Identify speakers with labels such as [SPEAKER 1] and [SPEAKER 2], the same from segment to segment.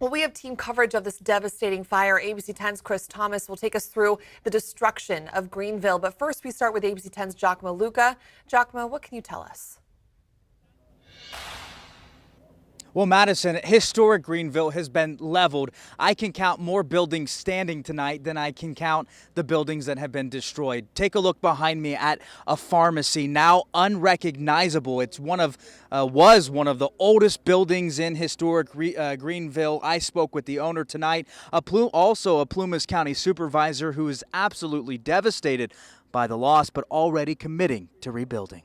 [SPEAKER 1] Well, we have team coverage of this devastating fire. ABC 10's Chris Thomas will take us through the destruction of Greenville. But first, we start with ABC 10's Giacomo Luca. Giacomo, what can you tell us?
[SPEAKER 2] Well, Madison, historic Greenville has been leveled. I can count more buildings standing tonight than I can count the buildings that have been destroyed. Take a look behind me at a pharmacy, now unrecognizable. It's was one of the oldest buildings in historic Greenville. I spoke with the owner tonight, also a Plumas County supervisor who is absolutely devastated by the loss, but already committing to rebuilding.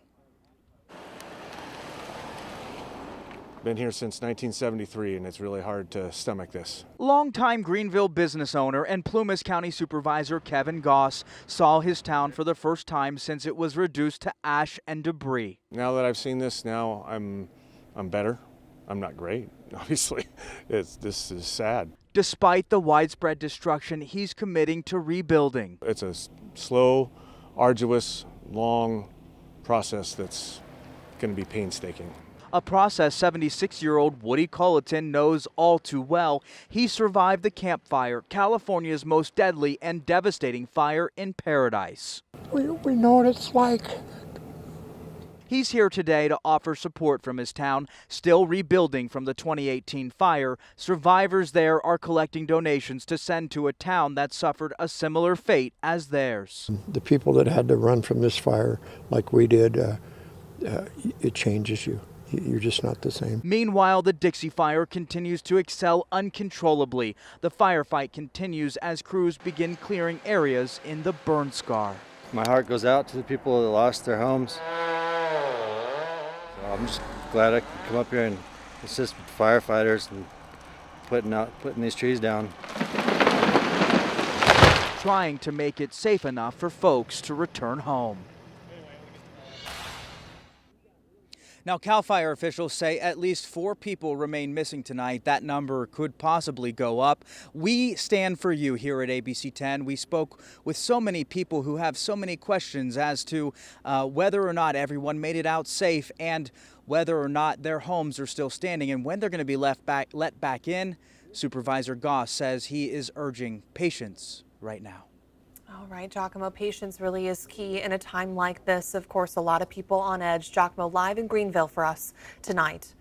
[SPEAKER 3] Been here since 1973, and it's really hard to stomach this.
[SPEAKER 2] Longtime Greenville business owner and Plumas County Supervisor Kevin Goss saw his town for the first time since it was reduced to ash and debris.
[SPEAKER 3] Now that I've seen this, now I'm better. I'm not great, obviously. This is sad.
[SPEAKER 2] Despite the widespread destruction, he's committing to rebuilding.
[SPEAKER 3] It's a slow, arduous, long process that's going to be painstaking.
[SPEAKER 2] A process 76-year-old Woody Culleton knows all too well. He survived the Camp Fire, California's most deadly and devastating fire in Paradise.
[SPEAKER 4] We know what it's like.
[SPEAKER 2] He's here today to offer support from his town, still rebuilding from the 2018 fire. Survivors there are collecting donations to send to a town that suffered a similar fate as theirs.
[SPEAKER 4] The people that had to run from this fire like we did, it changes you. You're just not the same.
[SPEAKER 2] Meanwhile, the Dixie Fire continues to excel uncontrollably. The firefight continues as crews begin clearing areas in the burn scar.
[SPEAKER 5] My heart goes out to the people that lost their homes. So I'm just glad I can come up here and assist with the firefighters and putting these trees down.
[SPEAKER 2] Trying to make it safe enough for folks to return home. Now, CAL FIRE officials say at least 4 people remain missing tonight. That number could possibly go up. We stand for you here at ABC 10. We spoke with so many people who have so many questions as to whether or not everyone made it out safe and whether or not their homes are still standing and when they're going to be let back in. Supervisor Goss says he is urging patience right now.
[SPEAKER 1] All right, Giacomo, patience really is key in a time like this. Of course, a lot of people on edge. Giacomo live in Greenville for us tonight.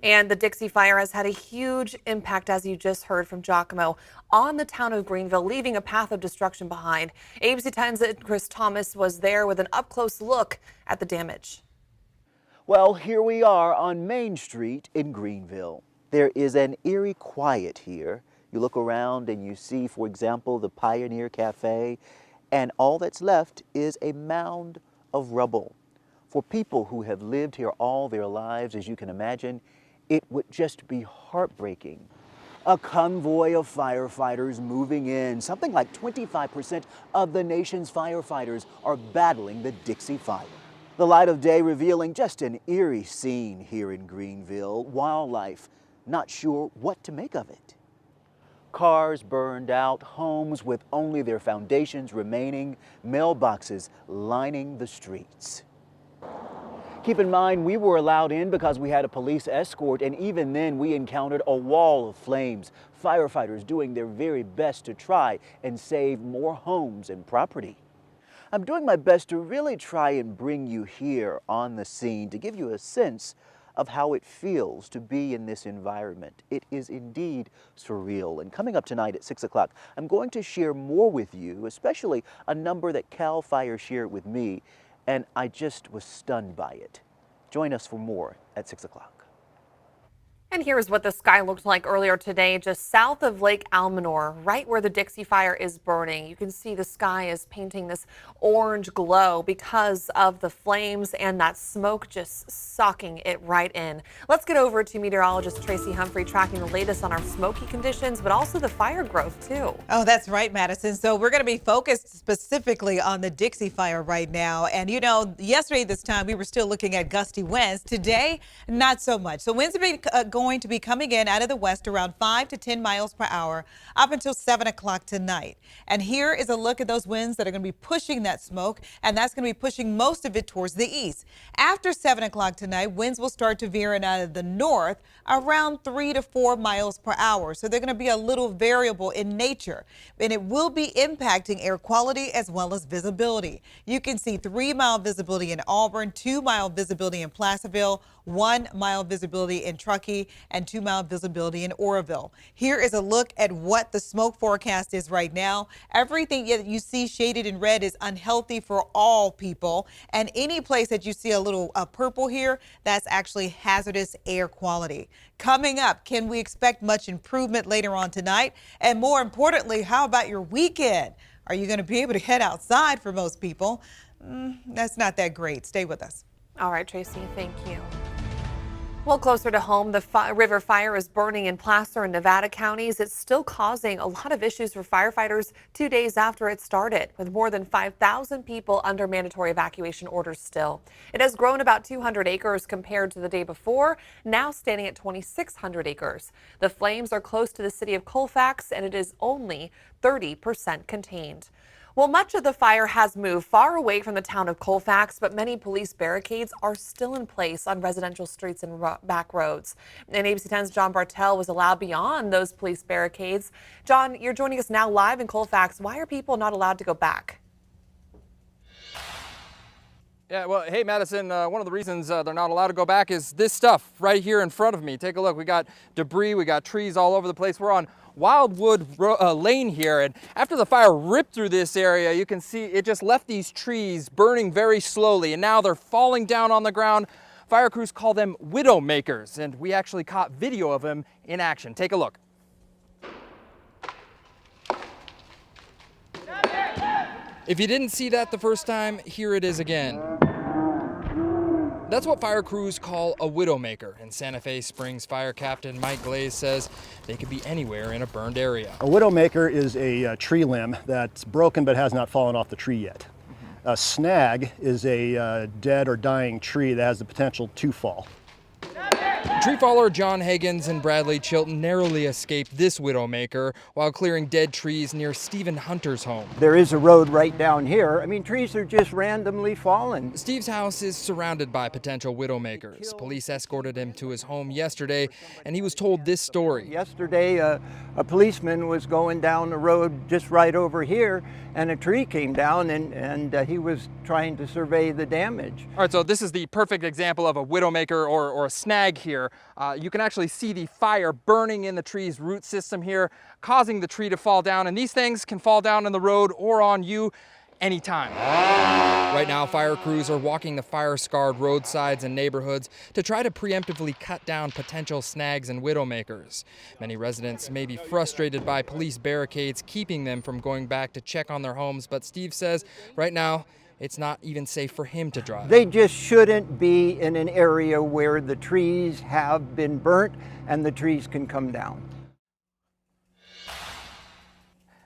[SPEAKER 1] And the Dixie Fire has had a huge impact, as you just heard from Giacomo, on the town of Greenville, leaving a path of destruction behind. ABC 10's Chris Thomas was there with an up-close look at the damage.
[SPEAKER 6] Well, here we are on Main Street in Greenville. There is an eerie quiet here. You look around and you see, for example, the Pioneer Cafe, and all that's left is a mound of rubble. For people who have lived here all their lives, as you can imagine, it would just be heartbreaking. A convoy of firefighters moving in. Something like 25% of the nation's firefighters are battling the Dixie Fire. The light of day revealing just an eerie scene here in Greenville. Wildlife, not sure what to make of it. Cars burned out, homes with only their foundations remaining, mailboxes lining the streets. Keep in mind, we were allowed in because we had a police escort, and even then we encountered a wall of flames. Firefighters doing their very best to try and save more homes and property. I'm doing my best to really try and bring you here on the scene to give you a sense of how it feels to be in this environment. It is indeed surreal. And coming up tonight at 6 o'clock, I'm going to share more with you, especially a number that CAL FIRE shared with me, and I just was stunned by it. Join us for more at 6 o'clock.
[SPEAKER 1] And here's what the sky looked like earlier today, just south of Lake Almanor, right where the Dixie Fire is burning. You can see the sky is painting this orange glow because of the flames and that smoke just sucking it right in. Let's get over to meteorologist Tracy Humphrey tracking the latest on our smoky conditions, but also the fire growth too.
[SPEAKER 7] Oh, that's right, Madison. So we're going to be focused specifically on the Dixie Fire right now. And you know, yesterday this time we were still looking at gusty winds. Today, not so much. So winds have been going going to be coming in out of the west around 5 to 10 miles per hour up until 7 o'clock tonight. And here is a look at those winds that are going to be pushing that smoke, and that's going to be pushing most of it towards the east. After 7 o'clock tonight, winds will start to veer in out of the north around 3 to 4 miles per hour. So they're going to be a little variable in nature, and it will be impacting air quality as well as visibility. You can see 3-mile visibility in Auburn, 2-mile visibility in Placerville, 1-mile visibility in Truckee, and 2-mile visibility in Oroville. Here is a look at what the smoke forecast is right now. Everything that you see shaded in red is unhealthy for all people, and any place that you see a little purple here, that's actually hazardous air quality. Coming up, can we expect much improvement later on tonight? And more importantly, how about your weekend? Are you going to be able to head outside for most people? That's not that great. Stay with us.
[SPEAKER 1] All right, Tracy, thank you. Well, closer to home, the river fire is burning in Placer and Nevada counties. It's still causing a lot of issues for firefighters 2 days after it started, with more than 5,000 people under mandatory evacuation orders still. It has grown about 200 acres compared to the day before, now standing at 2,600 acres. The flames are close to the city of Colfax, and it is only 30% contained. Well, much of the fire has moved far away from the town of Colfax, but many police barricades are still in place on residential streets and back roads. And ABC 10's John Bartell was allowed beyond those police barricades. John, you're joining us now live in Colfax. Why are people not allowed to go back?
[SPEAKER 8] Yeah, well, hey, Madison, one of the reasons they're not allowed to go back is this stuff right here in front of me. Take a look. We got debris, we got trees all over the place. We're on Wildwood Lane here, and after the fire ripped through this area, you can see it just left these trees burning very slowly, and now they're falling down on the ground. Fire crews call them widow makers, and we actually caught video of them in action. Take a look. If you didn't see that the first time, here it is again. That's what fire crews call a widowmaker, and Santa Fe Springs Fire Captain Mike Glaze says they could be anywhere in a burned area.
[SPEAKER 9] A widowmaker is a tree limb that's broken but has not fallen off the tree yet. A snag is a dead or dying tree that has the potential to fall.
[SPEAKER 8] Tree faller John Higgins and Bradley Chilton narrowly escaped this widowmaker while clearing dead trees near Stephen Hunter's home.
[SPEAKER 10] There is a road right down here. I mean, trees are just randomly falling.
[SPEAKER 8] Steve's house is surrounded by potential widowmakers. Police escorted him to his home yesterday, and he was told this story.
[SPEAKER 10] Yesterday, a policeman was going down the road just right over here, and a tree came down, and he was trying to survey the damage.
[SPEAKER 8] All right, so this is the perfect example of a widowmaker or a snag here. You can actually see the fire burning in the tree's root system here, causing the tree to fall down, and these things can fall down in the road or on you anytime. Right now, fire crews are walking the fire-scarred roadsides and neighborhoods to try to preemptively cut down potential snags and widowmakers. Many residents may be frustrated by police barricades keeping them from going back to check on their homes, but Steve says right now it's not even safe for him to drive.
[SPEAKER 10] They just shouldn't be in an area where the trees have been burnt and the trees can come down.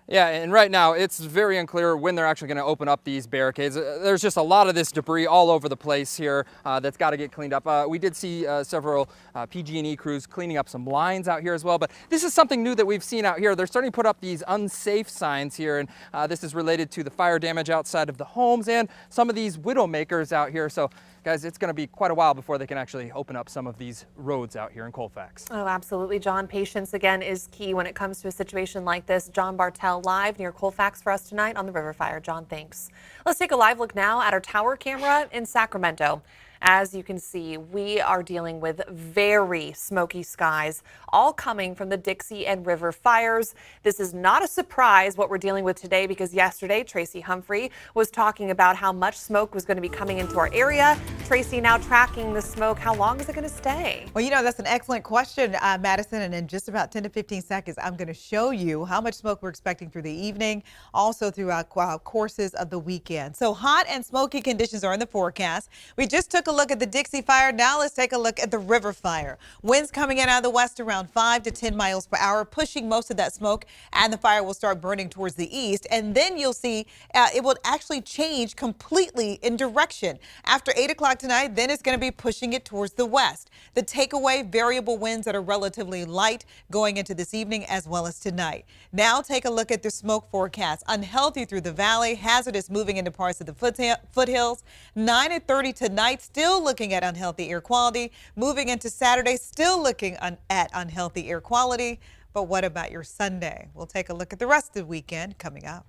[SPEAKER 8] Yeah, and right now it's very unclear when they're actually going to open up these barricades. There's just a lot of this debris all over the place here that's got to get cleaned up. We did see several PG&E crews cleaning up some lines out here as well, but this is something new that we've seen out here. They're starting to put up these unsafe signs here, and this is related to the fire damage outside of the homes and some of these widowmakers out here. So guys, it's going to be quite a while before they can actually open up some of these roads out here in Colfax.
[SPEAKER 1] Oh, absolutely, John. Patience, again, is key when it comes to a situation like this. John Bartell live near Colfax for us tonight on the River Fire. John, thanks. Let's take a live look now at our tower camera in Sacramento. As you can see, we are dealing with very smoky skies, all coming from the Dixie and River fires. This is not a surprise what we're dealing with today, because yesterday Tracy Humphrey was talking about how much smoke was going to be coming into our area. Tracy, now tracking the smoke, how long is it going to stay?
[SPEAKER 7] Well, you know, that's an excellent question, Madison, and in just about 10 to 15 seconds, I'm going to show you how much smoke we're expecting through the evening, also throughout courses of the weekend. So hot and smoky conditions are in the forecast. We just took a look at the Dixie Fire. Now let's take a look at the River Fire. Winds coming in out of the west around 5 to 10 miles per hour, pushing most of that smoke, and the fire will start burning towards the east. And then you'll see it will actually change completely in direction. After 8 o'clock tonight, then it's going to be pushing it towards the west. The takeaway, variable winds that are relatively light going into this evening as well as tonight. Now take a look at the smoke forecast. Unhealthy through the valley, hazardous moving into parts of the foothills. 9 at 30 tonight, still looking at unhealthy air quality. Moving into Saturday, still looking at unhealthy air quality. But what about your Sunday? We'll take a look at the rest of the weekend coming up.